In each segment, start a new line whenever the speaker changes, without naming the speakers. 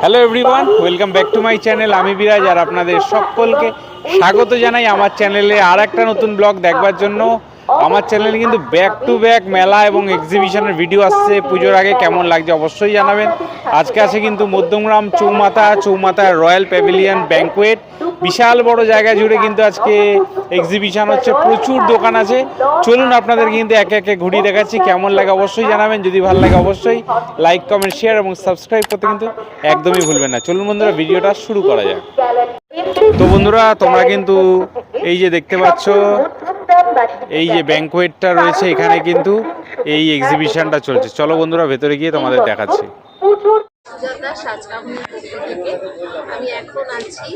Hello everyone, welcome back to my channel. আমি বিরাজ আর আপনাদের সকলকে স্বাগত জানাই আমার চ্যানেলে আর একটা নতুন ব্লগ দেখবার জন্য। আমার চ্যানেলে কিন্তু ব্যাক টু ব্যাক মেলা এবং এক্সিবিশনের ভিডিও আসছে। পুজোর আগে কেমন লাগছে অবশ্যই জানাবেন। আজকে আছে কিন্তু মধ্যমগ্রাম চৌমাথা রয়্যাল প্যাভিলিয়ন ব্যাঙ্কোয়েট। বিশাল বড় জায়গা জুড়ে কিন্তু আজকে এক্সিবিশন হচ্ছে, প্রচুর দোকান আছে। চলুন আপনাদের কিন্তু একে একে ঘুরিয়ে দেখাচ্ছি, কেমন লাগে অবশ্যই জানাবেন। যদি ভালো লাগে অবশ্যই লাইক, কমেন্ট, শেয়ার এবং সাবস্ক্রাইব করতে কিন্তু একদমই ভুলবেন না। চলুন বন্ধুরা, ভিডিওটা শুরু করা যাক। তো বন্ধুরা, তোমরা কিন্তু এই যে দেখতে পাচ্ছ, এই যে ব্যাঙ্কোয়েটটা রয়েছে, এখানে কিন্তু এই এক্সিবিশনটা চলছে। চলো বন্ধুরা, ভেতরে গিয়ে তোমাদের দেখাচ্ছি।
সুজাতা সাজকামনির পক্ষ থেকে আমি এখন আছি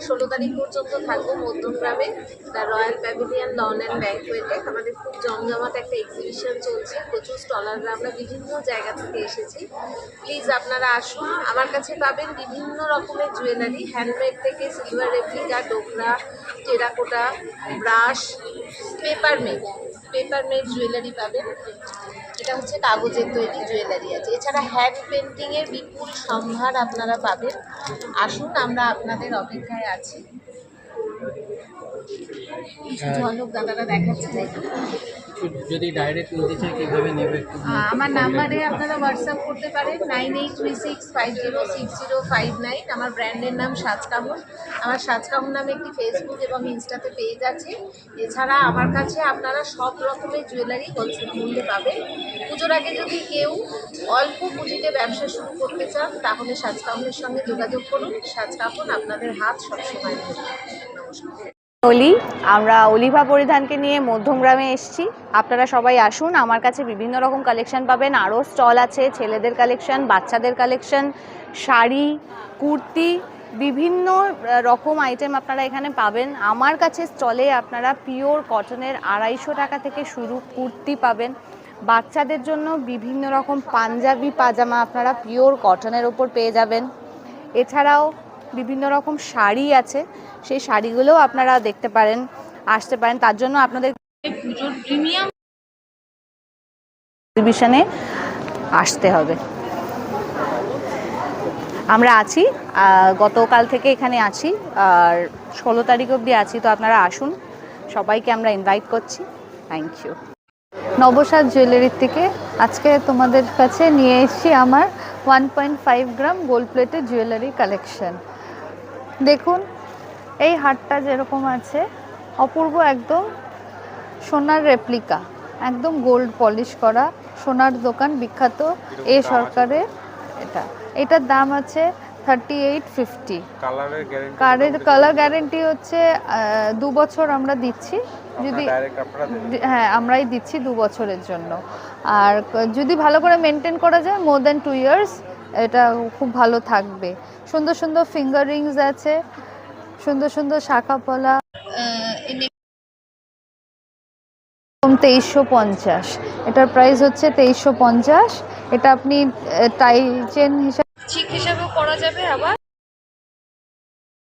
16 তারিখ পর্যন্ত থাকবো মধ্যমগ্রামে the royal pavilion lawn and ব্যাঙ্কোয়েটে। আমাদের খুব জমজমাট একটা এক্সিবিশন চলছে, প্রচুর স্টলাররা আমরা বিভিন্ন জায়গা থেকে এসেছি। প্লিজ আপনারা আসুন। আমার কাছে পাবেন বিভিন্ন রকমের জুয়েলারি, হ্যান্ডমেড থেকে সিলভার রেপ্লিকা, ডোকরা, টেরাকোটা, ব্রাশ, পেপারমেড জুয়েলারি পাবেন। এটা হচ্ছে কাগজের তৈরি জুয়েলারি আছে। এছাড়া হ্যান্ড পেন্টিংয়ের বিপুল সম্ভার আপনারা পাবেন। আসুন, আমরা আপনাদের অপেক্ষায় আছি। ঝলক দাদারা দেখাচ্ছে নাকি?
যদি ডাইরেক্ট নিতে চাই কিভাবে নেবে?
আমার নাম্বারে আপনারা হোয়াটসঅ্যাপ করতে পারেন 9836506059। আমার ব্র্যান্ডের নাম সাজকামন। আমার সাজকামন নামে একটি ফেসবুক এবং ইনস্টাতে পেজ আছে। এছাড়া আমার কাছে আপনারা সব রকমের জুয়েলারি হোলসেল মূল্যে পাবেন। পুজোর আগে যদি কেউ অল্প পুঁজিতে ব্যবসা শুরু করতে চান তাহলে সাজকামনের সঙ্গে যোগাযোগ করুন। সাজকামন আপনাদের হাত সবসময় ধরবে। নমস্কার।
আমরা অলিভা পরিধানকে নিয়ে মধ্যমগ্রামে এসেছি। আপনারা সবাই আসুন, আমার কাছে বিভিন্ন রকম কালেকশন পাবেন। আরও স্টল আছে, ছেলেদের কালেকশন, বাচ্চাদের কালেকশন, শাড়ি, কুর্তি, বিভিন্ন রকম আইটেম আপনারা এখানে পাবেন। আমার কাছে স্টলে আপনারা পিওর কটনের 250 টাকা থেকে শুরু কুর্তি পাবেন। বাচ্চাদের জন্য বিভিন্ন রকম পাঞ্জাবি পাজামা আপনারা পিওর কটনের ওপর পেয়ে যাবেন। এছাড়াও বিভিন্ন রকম শাড়ি আছে, সেই শাড়িগুলোও আপনারা দেখতে পারেন, আসতে পারেন। তার জন্য আপনাদের পুজোর প্রিমিয়াম এক্সিবিশনে আসতে হবে। আমরা আছি, গতকাল থেকে এখানে আছি আর 16 তারিখ অবধি আছি। তো আপনারা আসুন, সবাইকে আমরা ইনভাইট করছি। Thank you. নবসাদ জুয়েলারির থেকে আজকে তোমাদের কাছে নিয়ে এসেছি আমার 1.5 গ্রাম গোল্ড প্লেটেড জুয়েলারি কালেকশন। দেখুন, এই হারটা যেরকম আছে, অপূর্ব একদম সোনার রেপ্লিকা, একদম গোল্ড পলিশ করা, সোনার দোকান বিখ্যাত এ সরকারের। এটার দাম আছে 3850। কালার গ্যারেন্টি হচ্ছে 2 বছর আমরা দিচ্ছি। যদি হ্যাঁ, আমরাই দিচ্ছি 2 বছরের জন্য। আর যদি ভালো করে মেনটেন করা যায় মোর দ্যান 2 ইয়ার্স এটা খুব ভালো থাকবে। সুন্দর সুন্দর ফিঙ্গার রিংস আছে, সুন্দর সুন্দর শাখা পলা। 2350, এটার প্রাইস হচ্ছে 2350। এটা আপনি টাই চেন হিসাবেও করা যাবে, আবার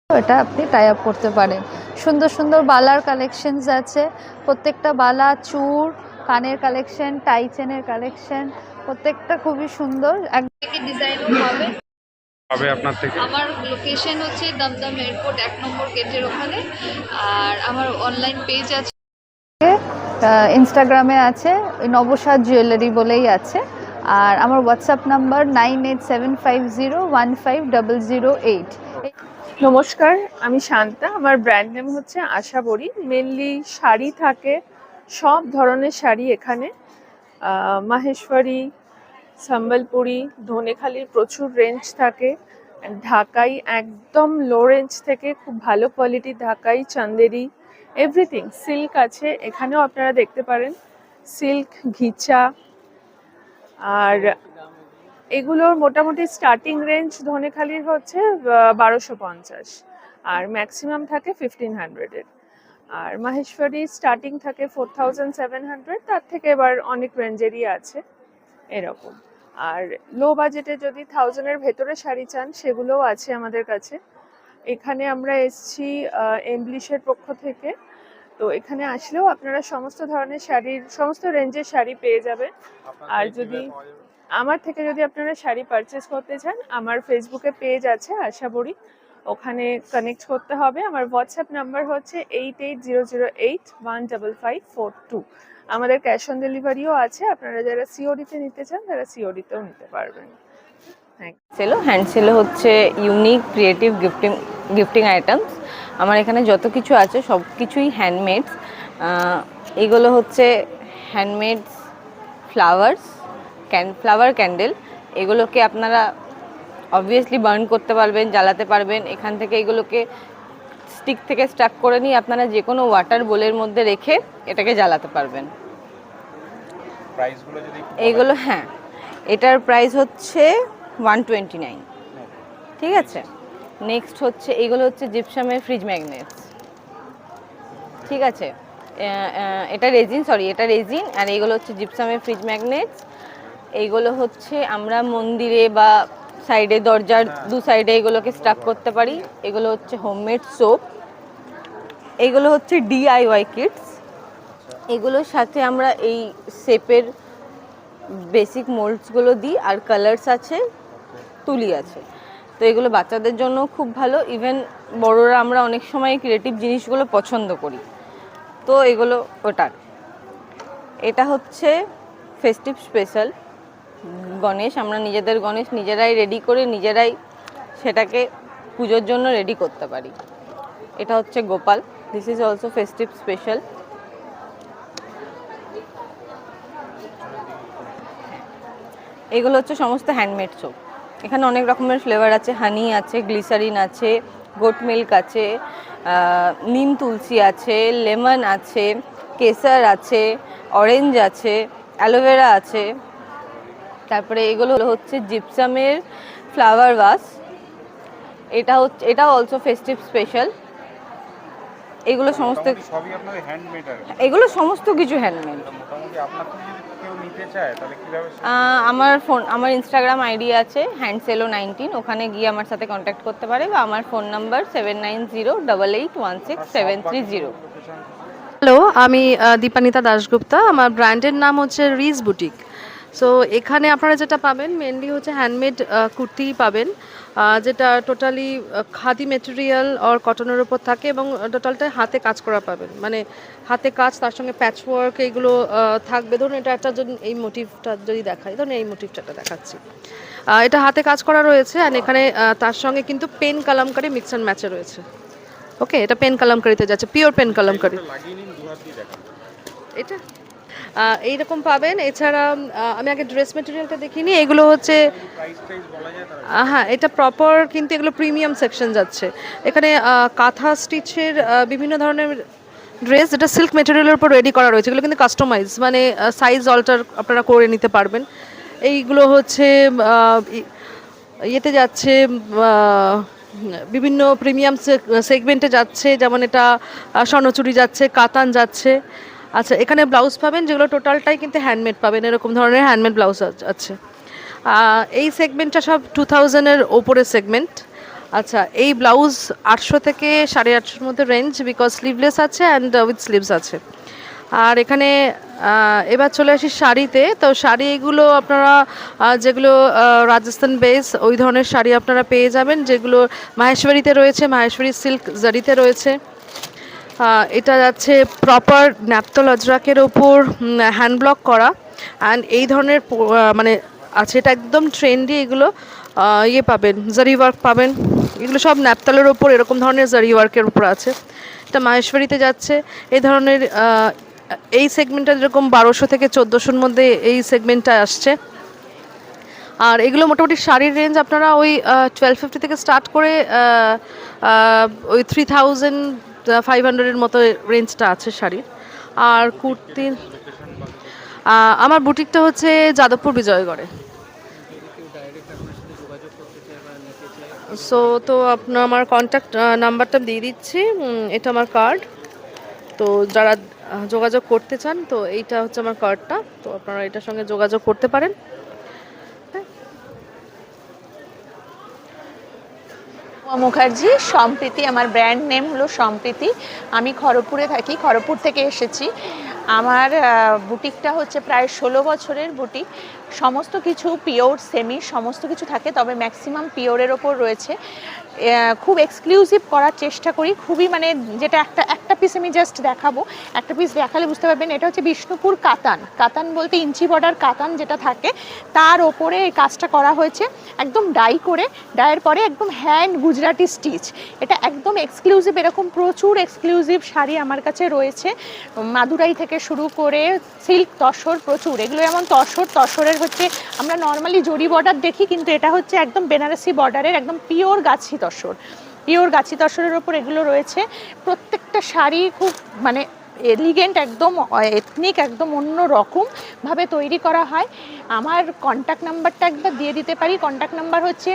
এটা আপনি টাই আপ করতে পারেন। সুন্দর সুন্দর বালার কালেকশনস আছে, প্রত্যেকটা বালা, চূড়, কানের কালেকশন, টাই চেনের কালেকশন, প্রত্যেকটা খুবই সুন্দর। একদিকে ডিজাইনও হবে আপনার থেকে। আমার লোকেশন হচ্ছে দমদম এয়ারপোর্ট 1 নম্বর গেটের ওখানে। আর আমার অনলাইন পেজ আছে, ইনস্টাগ্রামে আছে, নবসাদ জুয়েলারি বলেই আছে। আর আমার হোয়াটসঅ্যাপ নাম্বার 9875015008।
নমস্কার, আমি শান্তা। আমার ব্র্যান্ড নেম হচ্ছে আশাবরী। মেনলি শাড়ি থাকে, সব ধরনের শাড়ি এখানে। মাহেশ্বরী, সম্বলপুরি, ধনেখালির প্রচুর রেঞ্জ থাকে। ঢাকাই একদম লো রেঞ্জ থেকে খুব ভালো কোয়ালিটি, ঢাকাই, চান্দেরি, এভরিথিং। সিল্ক আছে, এখানেও আপনারা দেখতে পারেন সিল্ক, ঘিচা। আর এগুলোর মোটামুটি স্টার্টিং রেঞ্জ ধনেখালির হচ্ছে 1250, আর ম্যাক্সিমাম থাকে 1500-এর। আর মাহেশ্বরী স্টার্টিং থাকে 4700, তার থেকে এবার অনেক রেঞ্জেরই আছে এরকম। আর লো বাজেটে যদি 1000-এর ভেতরে শাড়ি চান সেগুলোও আছে আমাদের কাছে। এখানে আমরা এসছি এমব্লিশের পক্ষ থেকে। তো এখানে আসলেও আপনারা সমস্ত ধরনের শাড়ির, সমস্ত রেঞ্জের শাড়ি পেয়ে যাবেন। আর যদি আমার থেকে যদি আপনারা শাড়ি পারচেস করতে চান, আমার ফেসবুকে পেজ আছে আশা বড়ি, ওখানে কানেক্ট করতে হবে। আমার হোয়াটসঅ্যাপ নাম্বার হচ্ছে 8800815542। আমাদের ক্যাশ অন ডেলিভারিও আছে, আপনারা যারা সিওডিতে নিতে চান তারা সিওডিতেও নিতে পারবেন।
সেলো হ্যান্ড সেলো হচ্ছে ইউনিক ক্রিয়েটিভ গিফটিং আইটেমস। আমার এখানে যত কিছু আছে সব কিছুই হ্যান্ডমেডস। এগুলো হচ্ছে হ্যান্ডমেডস ফ্লাওয়ার ক্যান্ডেল। এগুলোকে আপনারা অবভিয়াসলি বার্ন করতে পারবেন, জ্বালাতে পারবেন। এখান থেকে এগুলোকে স্টিক থেকে স্টাক করে নিয়ে আপনারা যে কোনো ওয়াটার বোলের মধ্যে রেখে এটাকে জ্বালাতে পারবেন।
প্রাইসগুলো যদি
এইগুলো হ্যাঁ, এটার প্রাইস হচ্ছে 129। ঠিক আছে, নেক্সট হচ্ছে এইগুলো হচ্ছে জিপসামের ফ্রিজ ম্যাগনেটস। ঠিক আছে, এটা রেজিন আর এইগুলো হচ্ছে জিপসামের ফ্রিজ ম্যাগনেটস। এইগুলো হচ্ছে আমরা মন্দিরে বা সাইডে দরজার দু সাইডে এগুলোকে স্টাক করতে পারি। এগুলো হচ্ছে হোমমেড সোপ। এগুলো হচ্ছে DIY কিটস। এগুলোর সাথে আমরা এই শেপের বেসিক মোল্ডসগুলো দিই, আর কালার্স আছে, তুলি আছে। তো এগুলো বাচ্চাদের জন্য খুব ভালো। ইভেন বড়রা আমরা অনেক সময় ক্রিয়েটিভ জিনিসগুলো পছন্দ করি, তো এগুলো ওটার। এটা হচ্ছে ফেস্টিভ স্পেশাল গণেশ। আমরা নিজেদের গণেশ নিজেরাই রেডি করে নিজেরাই সেটাকে পুজোর জন্য রেডি করতে পারি। এটা হচ্ছে Gopal, this is also festive special. এগুলো হচ্ছে সমস্ত হ্যান্ডমেড সোপ। এখানে অনেক রকমের ফ্লেভার আছে, হানি আছে, গ্লিসারিন আছে, গোট মিল্ক আছে, নিম তুলসী আছে, লেমন আছে, কেসার আছে, অরেঞ্জ আছে, অ্যালোভেরা আছে। তারপরে এগুলো হচ্ছে জিপসামের ফ্লাওয়ার ভাস। এটা অলসো ফেস্টিভ স্পেশাল। এগুলো সমস্ত
সবই আপনাদের হ্যান্ডমেড আর কি?
এগুলো সমস্ত কিছু হ্যান্ডমেড।
মোটামুটি আপনার থেকে যদি কেউ নিতে চায় তাহলে কিভাবে?
আমার ইনস্টাগ্রাম আইডি আছে handsello19, ওখানে গিয়ে আমার সাথে কন্ট্যাক্ট করতে পারে, বা আমার ফোন নাম্বার 7908816730।
হ্যালো, আমি দীপানিতা দাশগুপ্তা। আমার ব্র্যান্ডের নাম হচ্ছে রিজ বুটিক। সো এখানে আপনারা যেটা পাবেন মেনলি হচ্ছে হ্যান্ডমেড কুর্তি পাবেন, যেটা টোটালি খাদি মেটেরিয়াল আর কটনের উপর থাকে, এবং টোটালটাই হাতে কাজ করা পাবেন। মানে হাতে কাজ, তার সঙ্গে প্যাচওয়ার্ক এগুলো থাকবে। ধরুন এটা একটা এই মোটিভটা যদি দেখাই, ধরুন এই মোটিভটা দেখাচ্ছি, এটা হাতে কাজ করা রয়েছে। আর এখানে তার সঙ্গে কিন্তু পেন কালামকারি মিক্স অ্যান্ড ম্যাচে রয়েছে। ওকে, এটা পেন কালামকারিতে যাচ্ছে, পিওর পেন কালামকারি। এটা এইরকম পাবেন। এছাড়া আমি আগে ড্রেস মেটেরিয়ালটা দেখিনি। এগুলো হচ্ছে হ্যাঁ, এটা প্রপার, কিন্তু এগুলো প্রিমিয়াম সেকশন যাচ্ছে। এখানে কাঁথা স্টিচের বিভিন্ন ধরনের ড্রেস, যেটা সিল্ক মেটেরিয়ালের উপর রেডি করা রয়েছে। এগুলো কিন্তু কাস্টমাইজ, মানে সাইজ অল্টার আপনারা করে নিতে পারবেন। এইগুলো হচ্ছে ইয়েতে যাচ্ছে, বিভিন্ন প্রিমিয়াম সেগমেন্টে যাচ্ছে, যেমন এটা স্বর্ণচুরি যাচ্ছে, কাতান যাচ্ছে। আচ্ছা, এখানে ব্লাউজ পাবেন যেগুলো টোটালটাই কিন্তু হ্যান্ডমেড পাবেন, এরকম ধরনের হ্যান্ডমেড ব্লাউজ আছে। এই সেগমেন্টটা সব 2000-এর ওপরের সেগমেন্ট। আচ্ছা, এই ব্লাউজ 800 থেকে 850-এর মধ্যে রেঞ্জ, বিকজ স্লিভলেস আছে অ্যান্ড উইথ স্লিভস আছে। আর এখানে এবার চলে আসি শাড়িতে। তো শাড়ি এগুলো আপনারা যেগুলো রাজস্থান বেস, ওই ধরনের শাড়ি আপনারা পেয়ে যাবেন, যেগুলো মাহেশ্বরীতে রয়েছে, মাহেশ্বরী সিল্ক জারিতে রয়েছে। এটা যাচ্ছে প্রপার ন্যাপতল অজরাকের ওপর হ্যান্ড ব্লক করা, অ্যান্ড এই ধরনের মানে আছে, এটা একদম ট্রেন্ডি। এগুলো ইয়ে পাবেন, জারি ওয়ার্ক পাবেন। এগুলো সব ন্যাপতলের ওপর এরকম ধরনের জারি ওয়ার্কের উপর আছে। এটা মাহেশ্বরীতে যাচ্ছে। এই ধরনের এই সেগমেন্টটা যেরকম 1200 থেকে 1400-এর মধ্যে এই সেগমেন্টটা আসছে। আর এগুলো মোটামুটি শাড়ির রেঞ্জ আপনারা ওই 1250 থেকে স্টার্ট করে ওই 3500-এর মতো রেঞ্জটা আছে শাড়ির। আর কুর্তির আমার বুটিকটা হচ্ছে যাদবপুর বিজয়গড়ে। সো তো আপনার আমার কন্ট্যাক্ট নাম্বারটা দিয়ে দিচ্ছি, এটা আমার কার্ড। তো যারা যোগাযোগ করতে চান, তো এইটা হচ্ছে আমার কার্ডটা, তো আপনারা এটার সঙ্গে যোগাযোগ করতে পারেন।
মুখার্জি, সম্প্রীতি আমার ব্র্যান্ড নেম হলো সম্প্রীতি। আমি খড়গপুরে থাকি, খড়গপুর থেকে এসেছি। আমার বুটিকটা হচ্ছে প্রায় 16 বছরের বুটিক। সমস্ত কিছু পিওর সেমি সমস্ত কিছু থাকে, তবে ম্যাক্সিমাম পিওরের ওপর রয়েছে। খুব এক্সক্লুসিভ করার চেষ্টা করি, খুবই মানে যেটা একটা পিস আমি জাস্ট দেখাবো, একটা পিস দেখালে বুঝতে পারবেন। এটা হচ্ছে বিষ্ণুপুর কাতান। কাতান বলতে ইঞ্চি বর্ডার কাতান যেটা থাকে, তার ওপরে এই কাজটা করা হয়েছে একদম ডাই করে। ডাইয়ের পরে একদম হ্যান্ড গুজরাটি স্টিচ। এটা একদম এক্সক্লুসিভ, এরকম প্রচুর এক্সক্লুসিভ শাড়ি আমার কাছে রয়েছে, মাদুরাই থেকে শুরু করে সিল্ক তসর প্রচুর। এগুলো যেমন তসরের হচ্ছে আমরা নর্মালি জরি বর্ডার দেখি, কিন্তু এটা হচ্ছে একদম বেনারসি বর্ডারের একদম পিওর গাছি তসর। পিওর গাছি তসরের ওপর এগুলো রয়েছে। প্রত্যেকটা শাড়ি খুব মানে এলিগেন্ট, একদম এথনিক, একদম অন্য রকমভাবে তৈরি করা হয়। আমার কন্ট্যাক্ট নাম্বারটা একবার দিয়ে দিতে পারি। কন্ট্যাক্ট নাম্বার হচ্ছে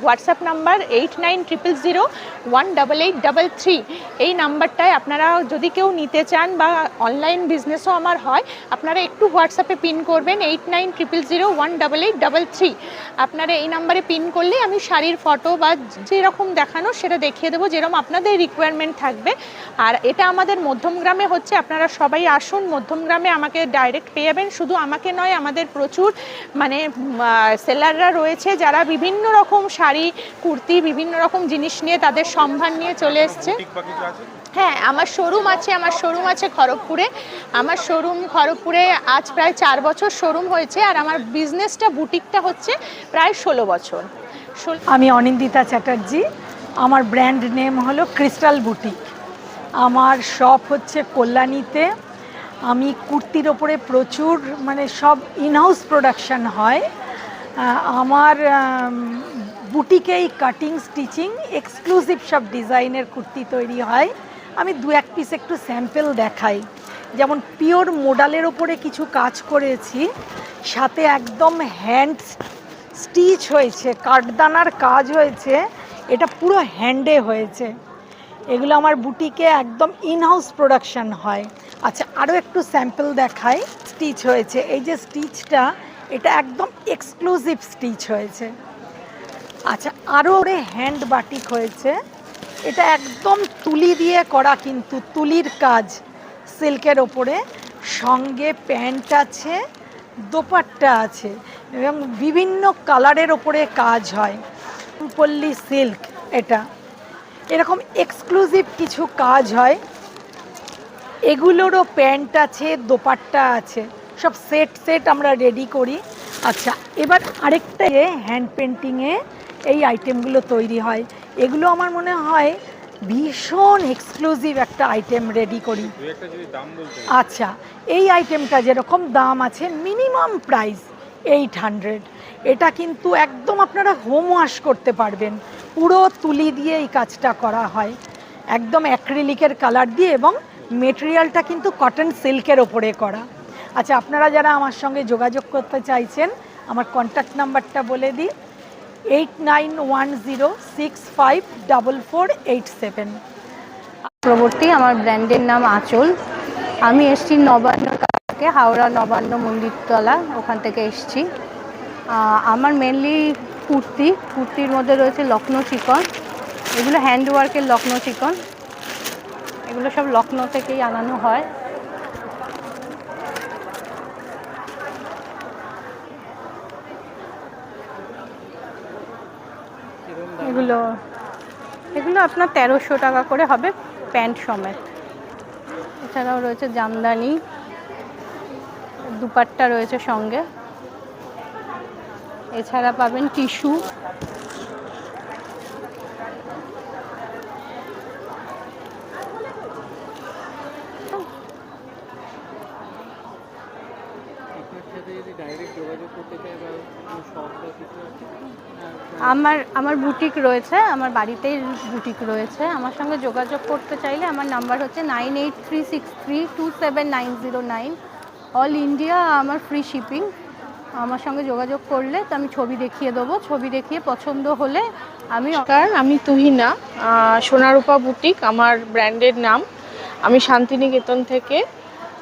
হোয়াটসঅ্যাপ নাম্বার 8900018833। এই নাম্বারটায় আপনারা যদি কেউ নিতে চান বা অনলাইন বিজনেসও আমার হয়, আপনারা একটু হোয়াটসঅ্যাপে পিন করবেন 8900018833। আপনারা এই নাম্বারে পিন করলে আমি শাড়ির ফটো বা যেরকম দেখানো সেটা দেখিয়ে দেবো, যেরকম আপনাদের রিকোয়ারমেন্ট থাকবে। আর এটা আমাদের মধ্যমগ্রামে হচ্ছে, আপনারা সবাই আসুন মধ্যমগ্রামে, আমাকে ডাইরেক্ট পেয়ে যাবেন। শুধু আমাকে নয়, আমাদের প্রচুর মানে সেলাররা রয়েছে যারা বিভিন্ন রকম শাড়ি কুর্তি বিভিন্ন রকম জিনিস নিয়ে তাদের সম্ভার নিয়ে চলে এসছে। হ্যাঁ, আমার শোরুম আছে খড়গপুরে। আমার শোরুম খড়গপুরে আজ প্রায় 4 বছর শোরুম হয়েছে, আর আমার বিজনেসটা বুটিকটা হচ্ছে প্রায় 16 বছর।
আমি অনিন্দিতা চ্যাটার্জি, আমার ব্র্যান্ড নেম হলো ক্রিস্টাল বুটিক। আমার শপ হচ্ছে কল্যাণীতে। আমি কুর্তির ওপরে প্রচুর মানে সব ইনহাউস প্রোডাকশান হয়। আমার বুটিকেই কাটিং স্টিচিং এক্সক্লুসিভ সব ডিজাইনের কুর্তি তৈরি হয়। আমি 2-1 পিস একটু স্যাম্পল দেখাই। যেমন পিওর মোডালের ওপরে কিছু কাজ করেছি, সাথে একদম হ্যান্ড স্টিচ হয়েছে, কাঠদানার কাজ হয়েছে, এটা পুরো হ্যান্ডে হয়েছে। এগুলো আমার বুটিকে একদম ইনহাউস প্রোডাকশান হয়। আচ্ছা, আরও একটু স্যাম্পল দেখাই। স্টিচ হয়েছে, এই যে স্টিচটা, এটা একদম এক্সক্লুসিভ স্টিচ হয়েছে। আচ্ছা, আরও ওরে হ্যান্ড বাটিক হয়েছে, এটা একদম তুলি দিয়ে করা, কিন্তু তুলির কাজ সিল্কের ওপরে, সঙ্গে প্যান্ট আছে, দোপাট্টা আছে এবং বিভিন্ন কালারের ওপরে কাজ হয়। পল্লী সিল্ক, এটা এরকম এক্সক্লুসিভ কিছু কাজ হয়। এগুলোরও প্যান্ট আছে, দোপাট্টা আছে, সব সেট আমরা রেডি করি। আচ্ছা, এবার আরেকটা হ্যান্ড পেন্টিংয়ে এই আইটেমগুলো তৈরি হয়। এগুলো আমার মনে হয় ভীষণ এক্সক্লুসিভ একটা আইটেম রেডি করি। আচ্ছা, এই আইটেমটা যেরকম দাম আছে, মিনিমাম প্রাইস 800। এটা কিন্তু একদম আপনারা হোম ওয়াশ করতে পারবেন। পুরো তুলি দিয়ে এই কাজটা করা হয়, একদম অ্যাক্রিলিকের কালার দিয়ে, এবং মেটেরিয়ালটা কিন্তু কটন সিল্কের ওপরে করা। আচ্ছা, আপনারা যারা আমার সঙ্গে যোগাযোগ করতে চাইছেন, আমার কন্ট্যাক্ট নাম্বারটা বলে দিই, 8910654487।
চক্রবর্তী, আমার ব্র্যান্ডের নাম আঁচল। আমি এসছি নবান্নর কাছে, হাওড়া নবান্ন মন্দিরতলা, ওখান থেকে এসছি। আমার মেনলি কুর্তির মধ্যে রয়েছে লখনৌ চিকন। এগুলো হ্যান্ডওয়ার্কের লখনৌ চিকন, এগুলো সব লখনৌ থেকেই আনানো হয়। এগুলো আপনার 1300 টাকা করে হবে প্যান্ট সমেত। এছাড়াও রয়েছে জামদানি, দুপাট্টা রয়েছে সঙ্গে। এছাড়া পাবেন টিস্যু, আমার বুটিক রয়েছে, আমার বাড়িতেই বুটিক রয়েছে। আমার সঙ্গে যোগাযোগ করতে চাইলে আমার নাম্বার হচ্ছে 9836327909। অল ইন্ডিয়া আমার ফ্রি শিপিং। আমার সঙ্গে যোগাযোগ করলে তো আমি ছবি দেখিয়ে দেবো, ছবি দেখিয়ে পছন্দ হলে
আমি তুহিনা, সোনারূপা বুটিক আমার ব্র্যান্ডের নাম। আমি শান্তিনিকেতন থেকে।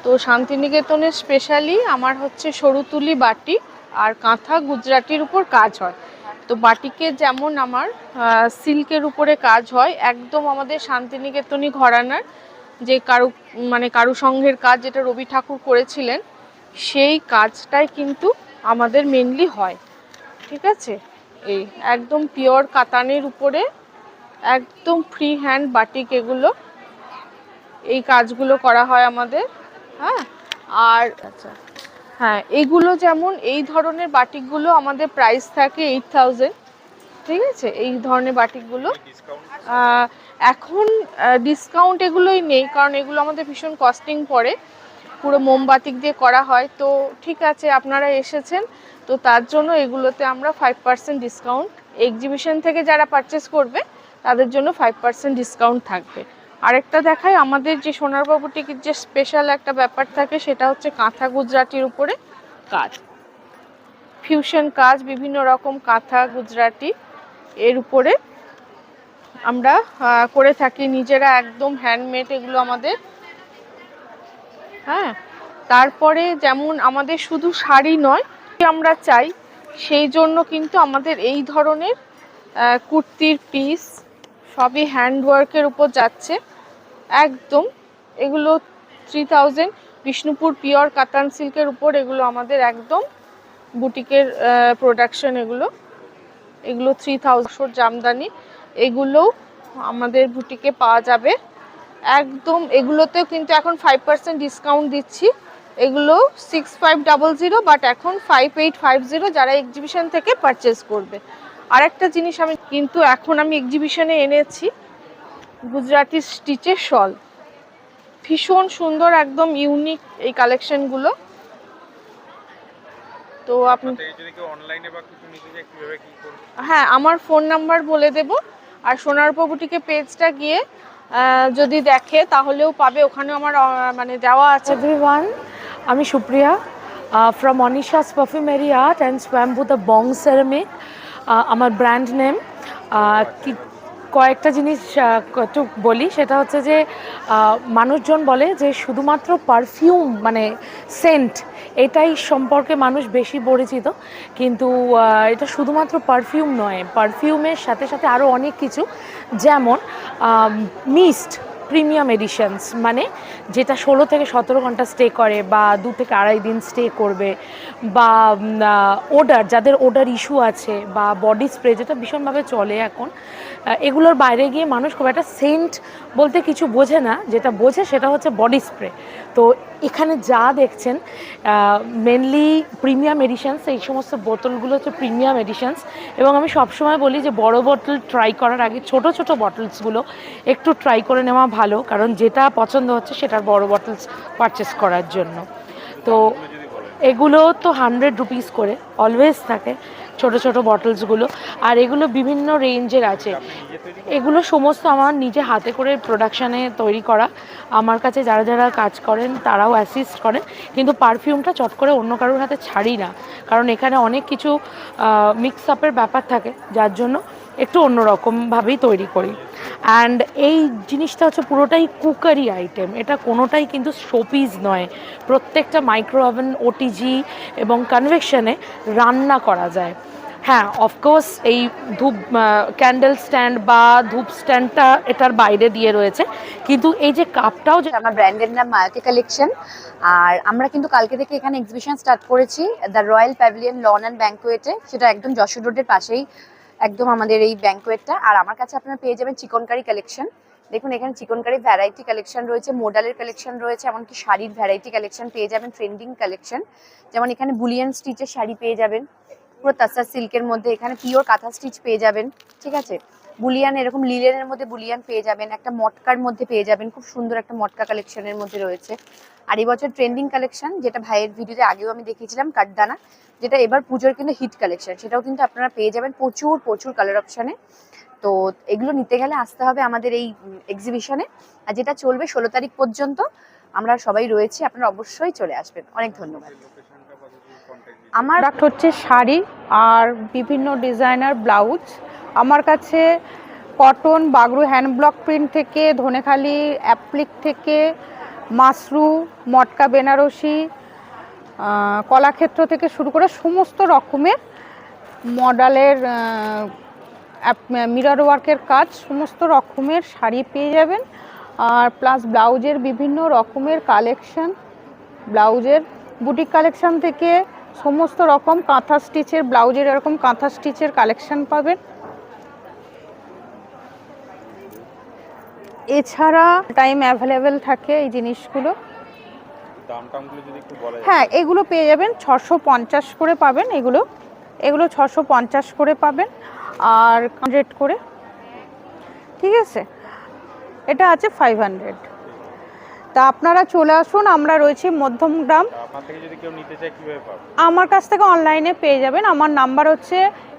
তো শান্তিনিকেতনের স্পেশালি আমার হচ্ছে সরু তুলি বাটিক আর কাঁথা গুজরাটির উপর কাজ হয়। তো বাটিকে যেমন আমার সিল্কের উপরে কাজ হয়, একদম আমাদের শান্তিনিকেতনী ঘরানার যে কারুসংঘের কাজ যেটা রবি ঠাকুর করেছিলেন, সেই কাজটাই কিন্তু আমাদের মেনলি হয়। ঠিক আছে, এই একদম পিওর কাতানের উপরে একদম ফ্রি হ্যান্ড বাটিক, এগুলো এই কাজগুলো করা হয় আমাদের। হ্যাঁ, আর আচ্ছা হ্যাঁ, এগুলো যেমন এই ধরনের বাটিকগুলো আমাদের প্রাইস থাকে 8000। ঠিক আছে, এই ধরনের বাটিকগুলো এখন ডিসকাউন্ট এগুলোই নেই, কারণ এগুলো আমাদের ভীষণ কস্টিং পড়ে, পুরো মোমবাতিক দিয়ে করা হয়। তো ঠিক আছে, আপনারা এসেছেন তো তার জন্য এগুলোতে আমরা 5% ডিসকাউন্ট, এক্সিবিশন থেকে যারা পারচেস করবে তাদের জন্য 5% ডিসকাউন্ট থাকবে। আরেকটা দেখাই, আমাদের যে সোনারবাবু টিকির যে স্পেশাল একটা ব্যাপার থাকে, সেটা হচ্ছে কাঁথা গুজরাটির উপরে কাজ, ফিউশন কাজ, বিভিন্ন রকম কাঁথা গুজরাটি এর উপরে আমরা করে থাকি নিজেরা, একদম হ্যান্ডমেড এগুলো আমাদের। হ্যাঁ, তারপরে যেমন আমাদের শুধু শাড়ি নয়, আমরা চাই, সেই জন্য কিন্তু আমাদের এই ধরনের কুর্তির পিস সবই হ্যান্ডওয়ার্কের উপর যাচ্ছে একদম। এগুলো 3000, বিষ্ণুপুর পিওর কাতান সিল্কের উপর এগুলো আমাদের একদম বুটিকের প্রোডাকশন। এগুলো 3000 জামদানি, এগুলোও আমাদের বুটিকে পাওয়া যাবে একদম। এগুলোতেও কিন্তু এখন 5% ডিসকাউন্ট দিচ্ছি, এগুলো 6500, বাট এখন 5850 যারা এক্সিবিশন থেকে পারচেস করবে। আরেকটা জিনিস এখন আমি এক্সিবিশনে এনেছি গুজরাটি স্টিচের শল, ভীষণ সুন্দর, একদম ইউনিক এই কালেকশনগুলো। তো আপনি হ্যাঁ, আমার ফোন নাম্বার বলে দেব, আর সোনারপো বুটিকে পেজটা গিয়ে যদি দেখে তাহলেও পাবে, ওখানেও আমার দেওয়া আছে।
এভরিওয়ান, আমি Supriya from Anisha's perfumery art and স্ব্যাম্বু দ্য বং সেরামিক, আমার ব্র্যান্ড নেম। কয়েকটা জিনিস একটু বলি, সেটা হচ্ছে যে মানুষজন বলে যে শুধুমাত্র পারফিউম সেন্ট, এটাই সম্পর্কে মানুষ বেশি পরিচিত, কিন্তু এটা শুধুমাত্র পারফিউম নয়, পারফিউমের সাথে সাথে আরও অনেক কিছু, যেমন মিস্ট প্রিমিয়াম এডিশনস, যেটা 16 থেকে 17 ঘন্টা স্টে করে, বা 2 থেকে 2.5 দিন স্টে করবে, বা ওডার, যাদের ওডার ইস্যু আছে, বা বডি স্প্রে যেটা ভীষণভাবে চলে এখন, এগুলোর বাইরে গিয়ে মানুষ খুব একটা সেন্ট বলতে কিছু বোঝে না, যেটা বোঝে সেটা হচ্ছে বডি স্প্রে। তো এখানে যা দেখছেন মেনলি প্রিমিয়াম এডিশনস, এই সমস্ত বোতলগুলো হচ্ছে প্রিমিয়াম এডিশনস। এবং আমি সবসময় বলি যে বড় বোতল ট্রাই করার আগে ছোট ছোট বটলসগুলো একটু ট্রাই করে নেওয়া ভালো, কারণ যেটা পছন্দ হচ্ছে সেটার বড় বটলস পারচেস করার জন্য। তো এগুলো তো 100 রুপিস করে অলওয়েজ থাকে, ছোট ছোট বটলসগুলো, আর এগুলো বিভিন্ন রেঞ্জের আছে। এগুলো সমস্ত আমার নিজে হাতে করে প্রোডাকশানে তৈরি করা, আমার কাছে যারা যারা কাজ করেন তারাও অ্যাসিস্ট করেন, কিন্তু পারফিউমটা চট করে অন্য কারোর হাতে ছাড়ি না, কারণ এখানে অনেক কিছু মিক্স আপের ব্যাপার থাকে, যার জন্য একটু অন্যরকমভাবেই তৈরি করি। অ্যান্ড এই জিনিসটা হচ্ছে পুরোটাই কুকারি আইটেম, এটা কোনোটাই কিন্তু শোপিস নয়, প্রত্যেকটা মাইক্রো ওভেন, ওটিজি এবং কনভেকশনে রান্না করা যায়। হ্যাঁ, অফকোর্স এই ধূপ ক্যান্ডেল স্ট্যান্ড বা ধূপ স্ট্যান্ডটা এটার বাইরে দিয়ে রয়েছে, কিন্তু এই যে কাপটাও, যে
আমার ব্র্যান্ডের নাম মায়াতি কালেকশন, আর আমরা কিন্তু কালকে থেকে এখানে এক্সিবিশন স্টার্ট করেছি the royal pavilion lawn and ব্যাংকোয়েটে, সেটা একদম যশোর রোডের পাশেই একদম আমাদের এই ব্যাংকোয়েটটা। আর আমার কাছে আপনারা পেয়ে যাবেন চিকনকারি কালেকশন, দেখুন এখানে চিকনকারি ভ্যারাইটি কালেকশন রয়েছে, মোডালের কালেকশন রয়েছে, এমনকি শাড়ির ভ্যারাইটি কালেকশন পেয়ে যাবেন, ট্রেন্ডিং কালেকশন, যেমন এখানে বুলিয়ান স্টিচের শাড়ি পেয়ে যাবেন পুরো তাসার সিল্কের মধ্যে, এখানে পিওর কাঁথা স্টিচ পেয়ে যাবেন। ঠিক আছে, বুলিয়ান এরকম লিলেনের মধ্যে বুলিয়ান পেয়ে যাবেন, একটা মটকার মধ্যে পেয়ে যাবেন, খুব সুন্দর একটা মটকা কালেকশনের মধ্যে রয়েছে। আর এই বছর ট্রেন্ডিং কালেকশন, যেটা ভাইয়ের ভিডিওতে আগেও আমি দেখিয়েছিলাম, কাঠদানা, যেটা এবার পুজোর কিন্তু হিট কালেকশন, সেটাও কিন্তু আপনারা পেয়ে যাবেন প্রচুর প্রচুর কালার অপশানে। তো এগুলো নিতে গেলে আসতে হবে আমাদের এই এক্সিবিশনে, আর যেটা চলবে 16 তারিখ পর্যন্ত। আমরা সবাই রয়েছি, আপনারা অবশ্যই চলে আসবেন। অনেক ধন্যবাদ।
আমার প্রোডাক্ট হচ্ছে শাড়ি আর বিভিন্ন ডিজাইনার ব্লাউজ। আমার কাছে cotton, Bagru hand block print থেকে, ধনেখালি অ্যাপ্লিক থেকে, মাশরু, মটকা বেনারসি, কলাক্ষেত্র থেকে শুরু করে সমস্ত রকমের মডেলের মিরর ওয়ার্কের কাজ, সমস্ত রকমের শাড়ি পেয়ে যাবেন। আর প্লাস ব্লাউজের বিভিন্ন রকমের কালেকশন, ব্লাউজের বুটিক কালেকশন থেকে সমস্ত রকম কাঁথা স্টিচের ব্লাউজের এরকম কাঁথা স্টিচের কালেকশন পাবেন। এছাড়া টাইম অ্যাভেলেবেল থাকে এই জিনিসগুলো। হ্যাঁ, এগুলো পেয়ে যাবেন 650 করে পাবেন, এগুলো 650 করে পাবেন আর 100 করে, ঠিক আছে। এটা আছে 500। তা আপনারা চলে আসুন, আমরা রয়েছি মধ্যমগ্রাম। আমার কাছ থেকে অনলাইনে পেয়ে যাবেন। আমার নাম্বার হচ্ছে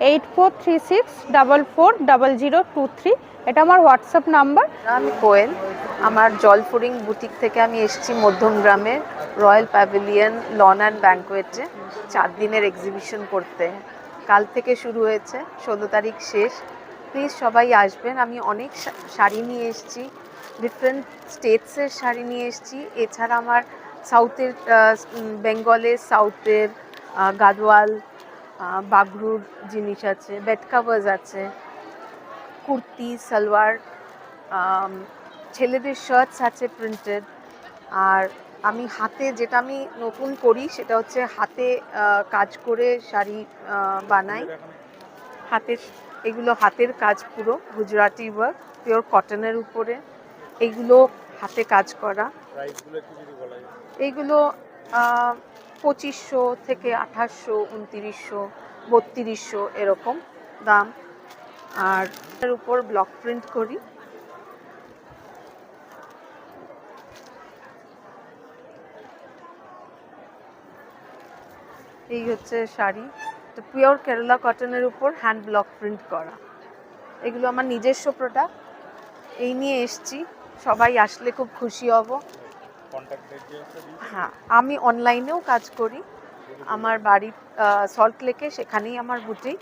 8436440023। এটা আমার হোয়াটসঅ্যাপ নাম্বার।
আমি কোয়েল, আমার জলফুরিং বুটিক থেকে আমি এসেছি মধ্যমগ্রামে রয়্যাল প্যাভিলিয়ন লন অ্যান্ড ব্যাঙ্কোয়েটে 4 দিনের এক্সিবিশন করতে। কাল থেকে শুরু হয়েছে, 16 তারিখ শেষ। প্লিজ সবাই আসবেন। আমি অনেক শাড়ি নিয়ে এসেছি, ডিফারেন্ট স্টেটসের শাড়ি নিয়ে এসেছি। এছাড়া আমার সাউথের বেঙ্গলের সাউথের গাদওয়াল বাগরুর জিনিস আছে, বেড কাভার্স আছে, কুর্তি সালোয়ার, ছেলেদের শার্টস আছে প্রিন্টেড। আর আমি হাতে যেটা আমি নতুন করি সেটা হচ্ছে হাতে কাজ করে শাড়ি বানাই। এগুলো হাতের কাজ, পুরো গুজরাটি ওয়ার্ক, পিওর কটনের উপরে এগুলো হাতে কাজ করা। এইগুলো 2500 থেকে 2800, 2900, 3200 এরকম দাম। আর এর উপর ব্লক প্রিন্ট করি। এই হচ্ছে শাড়ি, তো পিওর কেরালা কটনের উপর হ্যান্ড ব্লক প্রিন্ট করা। এগুলো আমার নিজস্ব প্রোডাক্ট, এই নিয়ে এসছি। সবাই আসলে খুব খুশি হব। হ্যাঁ, আমি অনলাইনেও কাজ করি। আমার বাড়ি সল্ট লেকে, সেখানেই আমার বুটিক।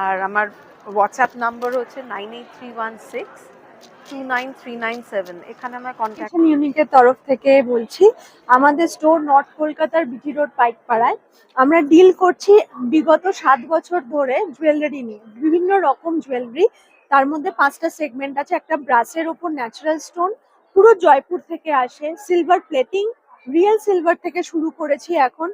আর আমার হোয়াটসঅ্যাপ নাম্বার হচ্ছে 9831629397। এখানে আমার কন্ট্যাক্ট।
ইউনিকের তরফ থেকে বলছি। আমাদের স্টোর নর্থ কলকাতার বিটি রোড পাইকপাড়ায়। আমরা ডিল করছি বিগত 7 বছর ধরে জুয়েলারি নিয়ে, বিভিন্ন রকম জুয়েলারি। তার মধ্যে 5টা সেগমেন্ট আছে। একটা ব্রাসের ওপর ন্যাচারাল স্টোন, পুরো জয়পুর থেকে আসে। সিলভার প্লেটিং, রিয়েল সিলভার থেকে শুরু করেছি এখন।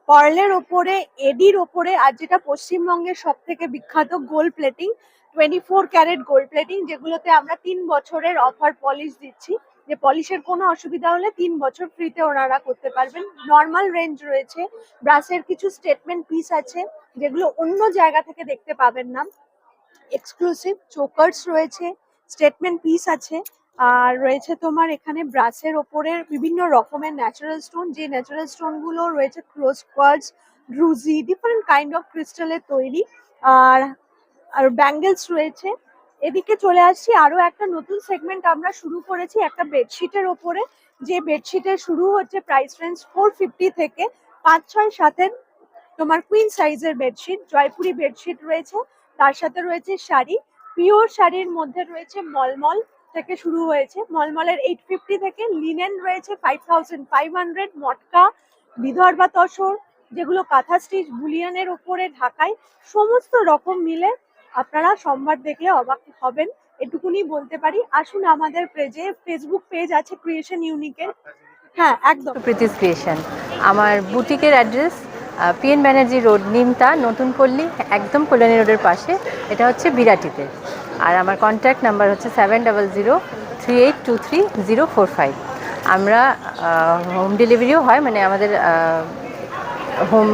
পার্লের ওপরে, এডির ওপরে, আর যেটা পশ্চিমবঙ্গের সব থেকে বিখ্যাত gold plating, 24 carat gold plating, যেগুলোতে আমরা 3 বছরের অফার পলিশ দিচ্ছি। যে পলিশের কোনো অসুবিধা হলে 3 বছর ফ্রিতে ওনারা করতে পারবেন। নর্মাল রেঞ্জ রয়েছে, ব্রাসের কিছু স্টেটমেন্ট পিস আছে যেগুলো অন্য জায়গা থেকে দেখতে পাবেন না। এক্সক্লুসিভ চোকার্স রয়েছে, স্টেটমেন্ট পিস আছে। আর রয়েছে তোমার এখানে ব্রাসের ওপরে বিভিন্ন রকমের ন্যাচারাল স্টোন, যে ন্যাচারাল স্টোনগুলো রয়েছে ক্রোজ কোয়ার্টজ, ড্রুজি, ডিফারেন্ট কাইন্ড অফ ক্রিস্টালের তৈরি। আর ব্যাঙ্গেলস রয়েছে। এদিকে চলে আসছি, আরো একটা নতুন সেগমেন্ট আমরা শুরু করেছি একটা বেডশিটের ওপরে। যে বেডশিটের শুরু হচ্ছে প্রাইস রেঞ্জ 450 থেকে 5-6-7 তোমার কুইন সাইজের বেডশিট, জয়পুরি বেডশিট রয়েছে। তার সাথে রয়েছে শাড়ি, পিওর শাড়ির মধ্যে রয়েছে মলমল থেকে শুরু হয়েছে, মলমলের 850 থেকে। লিনেন রয়েছে 5500, মটকা, বিদর্ভা তসর, যেগুলো কাঁথা স্টিচ বুলিয়ানের ওপরে ঢাকায়, সমস্ত রকম মিলে আপনারা সোমবার দেখলে অবাক হবেন, এটুকুনি বলতে পারি। আসুন আমাদের পেজে, ফেসবুক পেজ আছে ক্রিয়েশন ইউনিকের। হ্যাঁ, একদম।
প্রীতিস ক্রিয়েশন। আমার বুটিকের address PN Banerjee road, Nimta, Natun Palli, একদম কল্যাণী রোডের পাশে। এটা হচ্ছে বিরাটিতে। আর আমার কন্ট্যাক্ট নাম্বার হচ্ছে 7003823045। আমরা হোম ডেলিভারিও হয়, মানে আমাদের হোম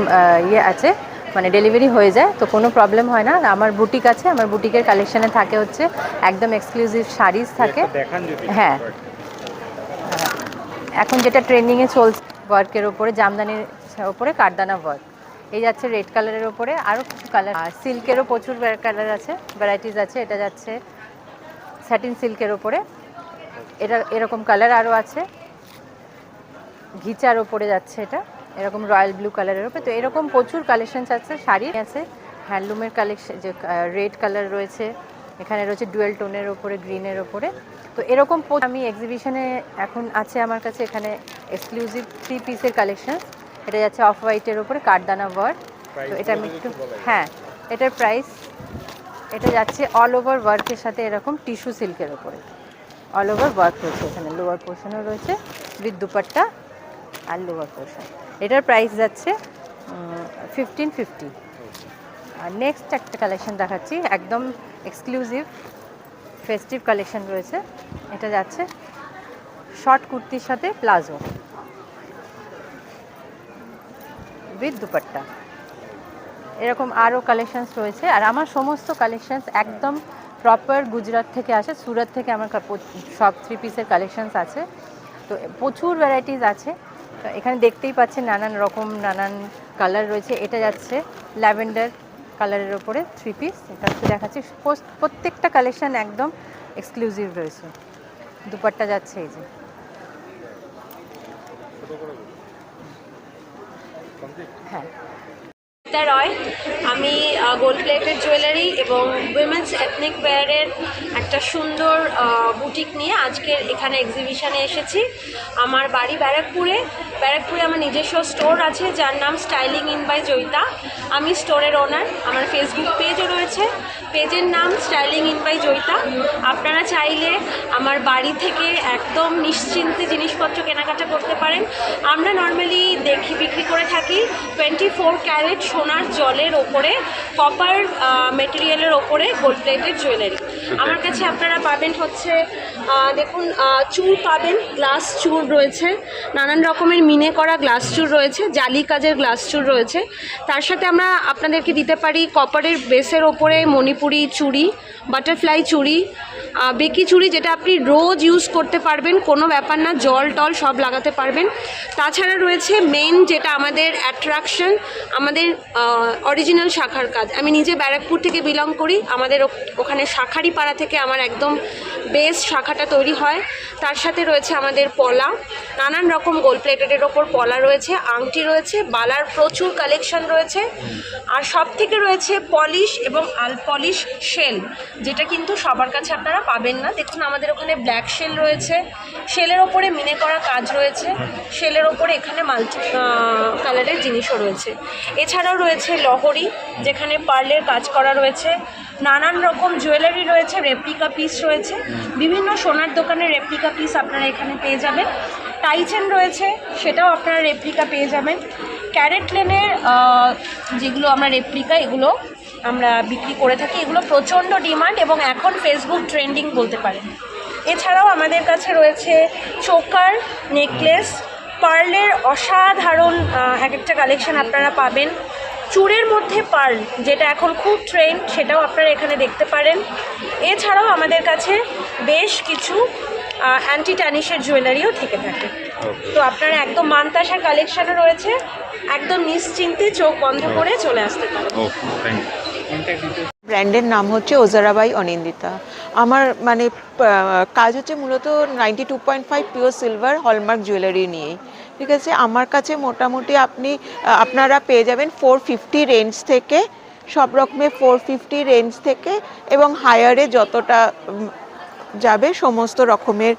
আছে, মানে ডেলিভারি হয়ে যায়, তো কোনো প্রবলেম হয় না। আমার বুটিক আছে, আমার বুটিকের কালেকশানে থাকে হচ্ছে একদম এক্সক্লুসিভ শাড়িজ থাকে। হ্যাঁ, এখন যেটা ট্রেন্ডিংয়ে চলছে ওয়ার্কের ওপরে, জামদানির ওপরে কাঠদানা ওয়ার্ক, এই যাচ্ছে রেড কালারের ওপরে, আরও কিছু কালার। আর সিল্কেরও প্রচুর কালার আছে, ভ্যারাইটিস আছে। এটা যাচ্ছে স্যাটিন সিল্কের ওপরে, এটা এরকম কালার আরও আছে। ঘিচার ওপরে যাচ্ছে এটা, এরকম রয়্যাল ব্লু কালারের ওপরে। তো এরকম প্রচুর কালেকশনস আছে, শাড়ি আছে, হ্যান্ডলুমের কালেকশন, যে রেড কালার রয়েছে, এখানে রয়েছে ডুয়েল টোনের ওপরে, গ্রিনের ওপরে। তো এরকম আমি এক্সিবিশনে এখন আছে আমার কাছে এখানে এক্সক্লুসিভ 3 পিসের কালেকশন। এটা যাচ্ছে অফ হোয়াইটের ওপরে কাঠদানা ওয়ার্ক। তো এটা আমি একটু, হ্যাঁ, এটার প্রাইস, এটা যাচ্ছে অল ওভার ওয়ার্কের সাথে এরকম টিস্যু সিল্কের ওপরে।
অল ওভার ওয়ার্ক রয়েছে, এখানে লোয়ার পোর্শনও রয়েছে উইথ দুপাট্টা আর লোয়ার পোর্শন। এটার প্রাইস যাচ্ছে 1550। আর নেক্সট একটা কালেকশন দেখাচ্ছি, একদম এক্সক্লুসিভ ফেস্টিভ কালেকশন রয়েছে। এটা যাচ্ছে শর্ট কুর্তির সাথে প্লাজো উইথ দুপাট্টা। এরকম আরও কালেকশানস রয়েছে। আর আমার সমস্ত কালেকশানস একদম প্রপার গুজরাট থেকে আসে, সুরাত থেকে আমার সব 3 পিসের কালেকশানস আছে। তো প্রচুর ভ্যারাইটিস আছে। তো এখানে দেখতেই পাচ্ছেন নানান রকম নানান কালার রয়েছে। এটা যাচ্ছে ল্যাভেন্ডার কালারের ওপরে 3 পিস, এটা একটু দেখাচ্ছি। প্রত্যেকটা কালেকশান একদম এক্সক্লুসিভ রয়েছে। দুপাট্টা যাচ্ছে এই যে, হ্যাঁ।
রয়, আমি গোল্ড প্লেটেড জুয়েলারি এবং উইমেন্স এথনিক ওয়্যারের একটা সুন্দর বুটিক নিয়ে আজকের এখানে এক্সিবিশনে এসেছি। আমার বাড়ি ব্যারাকপুরে আমার নিজস্ব স্টোর আছে যার নাম স্টাইলিং ইন বাই জয়িতা। আমি স্টোরের ওনার। আমার ফেসবুক পেজও রয়েছে, পেজের নাম স্টাইলিং ইন বাই জয়িতা। আপনারা চাইলে আমার বাড়ি থেকে একদম নিশ্চিন্তে জিনিসপত্র কেনাকাটা করতে পারেন। আমরা নর্মালি বিক্রি করে থাকি 24 ক্যারেট সোনার জলের ওপরে কপার মেটেরিয়ালের ওপরে গোল্ড প্লেটেড জুয়েলারি। আমার কাছে আপনারা পাবেন হচ্ছে দেখুন চূড় পাবেন, গ্লাস চূড় রয়েছে, নানান রকমের মিনে করা গ্লাস চূড় রয়েছে, জালি কাজের গ্লাস চূড় রয়েছে। তার সাথে আমরা আপনাদেরকে দিতে পারি কপারের বেসের ওপরে মণিপুরি চুড়ি, বাটারফ্লাই চুড়ি, বেকি চুড়ি, যেটা আপনি রোজ ইউজ করতে পারবেন, কোনো ব্যাপার না, জল টল সব লাগাতে পারবেন। তাছাড়া রয়েছে মেন যেটা আমাদের অ্যাট্রাকশন, আমাদের অরিজিনাল শাখার কাজ। আমি নিজে ব্যারাকপুর থেকে বিলং করি, আমাদের ওখানে শাখারি পাড়া থেকে আমার একদম বেস্ট শাখাটা তৈরি হয়। তার সাথে রয়েছে আমাদের পলা, নানান রকম গোল্ড প্লেটেডের ওপর পলা রয়েছে, আংটি রয়েছে, বালার প্রচুর কালেকশন রয়েছে। আর সব থেকে রয়েছে পলিশ এবং আলপলিশ শেল, যেটা কিন্তু সবার কাছে আপনারা পাবেন না। দেখুন আমাদের ওখানে ব্ল্যাক শেল রয়েছে, শেলের ওপরে মিনে করা কাজ রয়েছে, শেলের ওপরে এখানে মাল্টি কালারের জিনিসও রয়েছে। এছাড়াও রয়েছে লহরি, যেখানে পার্লের কাজ করা রয়েছে, নানান রকম জুয়েলারি রয়েছে, রেপ্লিকা পিস রয়েছে, বিভিন্ন সোনার দোকানের রেপ্লিকা পিস আপনারা এখানে পেয়ে যাবেন। টাইচেন রয়েছে, সেটাও আপনারা রেপ্লিকা পেয়ে যাবেন। ক্যারেট লেনের যেগুলো আমরা রেপ্লিকা, এগুলো আমরা বিক্রি করে থাকি। এগুলো প্রচণ্ড ডিমান্ড এবং এখন ফেসবুক ট্রেন্ডিং বলতে পারেন। এছাড়াও আমাদের কাছে রয়েছে চোকার, নেকলেস, পার্লের অসাধারণ এক একটা কালেকশন আপনারা পাবেন। চূড়ের মধ্যে পার্ল, যেটা এখন খুব ট্রেন্ড, সেটাও আপনারা এখানে দেখতে পারেন। এছাড়াও আমাদের কাছে বেশ কিছু অ্যান্টি টার্নিশের জুয়েলারিও থেকে থাকে। তো আপনারা একদম মানতাসার কালেকশনও রয়েছে, একদম নিশ্চিন্তে চোখ বন্ধ করে চলে আসতে পারেন।
ব্র্যান্ডের নাম হচ্ছে ওজারাবাই অনিন্দিতা। আমার মানে কাজ হচ্ছে মূলত 92.5 পিওর সিলভার হলমার্ক জুয়েলারি নিয়ে। ঠিক আছে, আমার কাছে মোটামুটি আপনারা পেয়ে যাবেন 450 রেঞ্জ থেকে, সব রকমের 450 রেঞ্জ থেকে এবং হায়ারে যতটা যাবে সমস্ত রকমের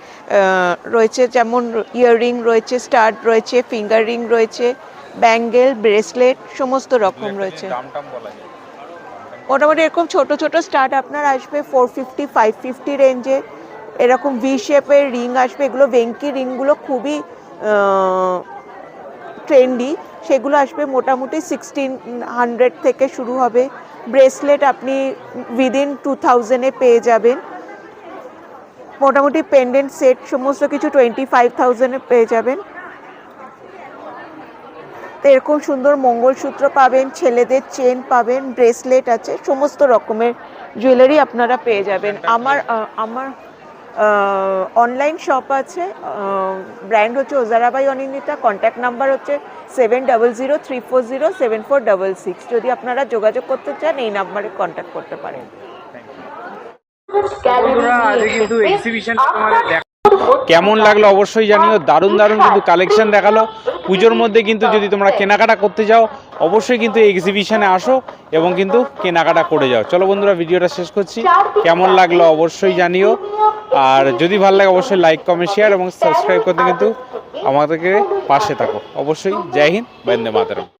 রয়েছে। যেমন ইয়াররিং রয়েছে, স্টাড রয়েছে, ফিঙ্গার রিং রয়েছে, ব্যাঙ্গেল, ব্রেসলেট, সমস্ত রকম রয়েছে। মোটামুটি এরকম ছোট ছোট স্টাড আপনার আসবে 450, 550 রেঞ্জে। এরকম ভি শেপের রিং আসবে, এগুলো ভেঙ্কি রিংগুলো খুবই ট্রেন্ডি, সেগুলো আসবে মোটামুটি 1600 থেকে শুরু হবে। ব্রেসলেট আপনি উইদিন 2000-এ পেয়ে যাবেন। মোটামুটি পেন্ডেন্ট সেট সমস্ত কিছু 25,000-এ পেয়ে যাবেন। তো এরকম সুন্দর মঙ্গলসূত্র পাবেন, ছেলেদের চেন পাবেন, ব্রেসলেট আছে, সমস্ত রকমের জুয়েলারি আপনারা পেয়ে যাবেন। আমার অনলাইন শপ আছে, ব্র্যান্ড হচ্ছে ওজারাবাই অনিন্দিতা। কন্ট্যাক্ট নাম্বার হচ্ছে 7003407466। যদি আপনারা যোগাযোগ করতে চান এই নাম্বারে কন্ট্যাক্ট করতে পারেন।
কেমন লাগলো অবশ্যই জানিও। দারুণ দারুণ কিন্তু কালেকশন দেখালো। পুজোর মধ্যে কিন্তু যদি তোমরা কেনাকাটা করতে যাও অবশ্যই কিন্তু এই এক্সিবিশনে আসো এবং কিন্তু কেনাকাটা করে যাও। চলো বন্ধুরা, ভিডিওটা শেষ করছি। কেমন লাগলো অবশ্যই জানিও। আর যদি ভালো লাগে অবশ্যই লাইক, কমেন্ট, শেয়ার এবং সাবস্ক্রাইব করতে কিন্তু আমাদেরকে পাশে থাকো অবশ্যই। জয় হিন্দ, বন্দে মাতরম।